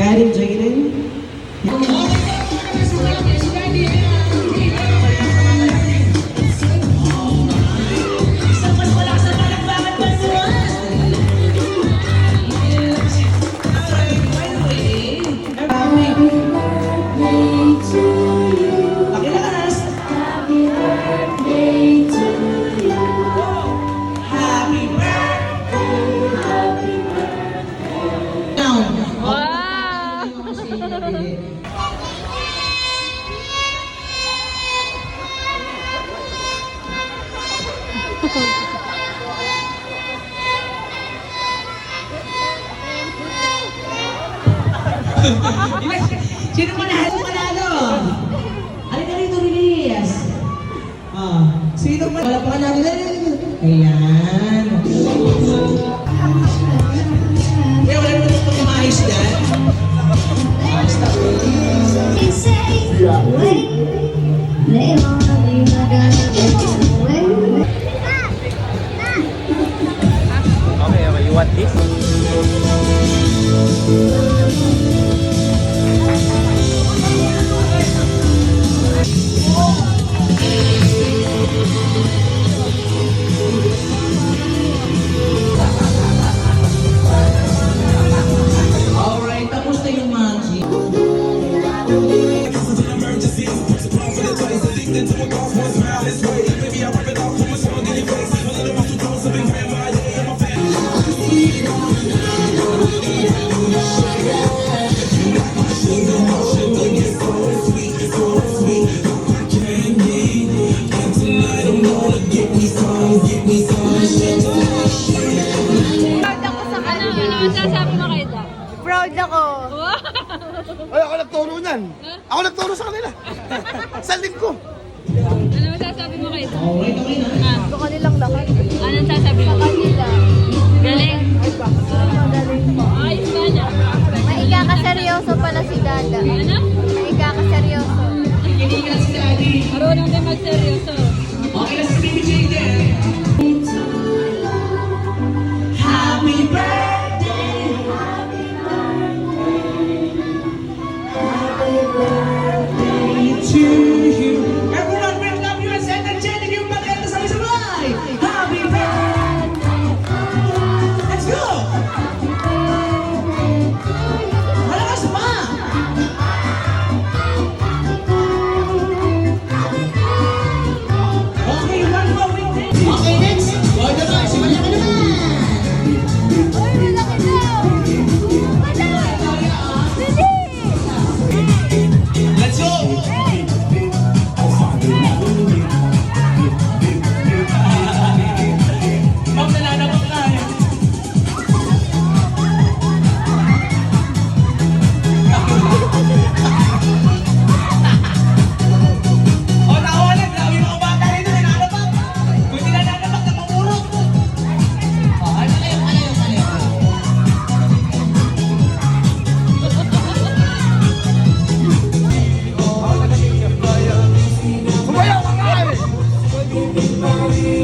Ready, Jaden? Sino manalo? Alin rito, release. Sino man? Wala pa ka natin. Ayan. Kaya wala naman ito kumayos dyan. Okay, you want this? Alright, tapos na yung monkey. Sasabi mo kayo daw? Proud ako. Ay, ako nagturo niyan. Ako nagturo sa kanila. Sa ko. Ano masasabi mo kayo daw? Alright, okay na. Ito kanilang lakas. Anong sasabi mo? Kanila. Galing. Magaling po. Ayos ba niya? May ikakaseryoso pala si Dada. Ano? May ikakaseryoso. Kinikilan si Daddy. Marunong din magseryoso. Okay na si Baby Jaden. Happy birthday! Happy birthday to you. Everyone, welcome you and send the Jaden yung maganda sabay-sabay. Happy birthday! Let's go! Malakas pa! Okay, one more with this. Okay, next. Boy, naman, simula ka naman. Uy, malaki daw! Let's go! Ma'am, nananabak na eh. O, nakawalan. Grabe yung mga bata rito, nananabak. Kung hindi nananabak, napamurot. O, ano kayo? Kumayaw ka nga eh!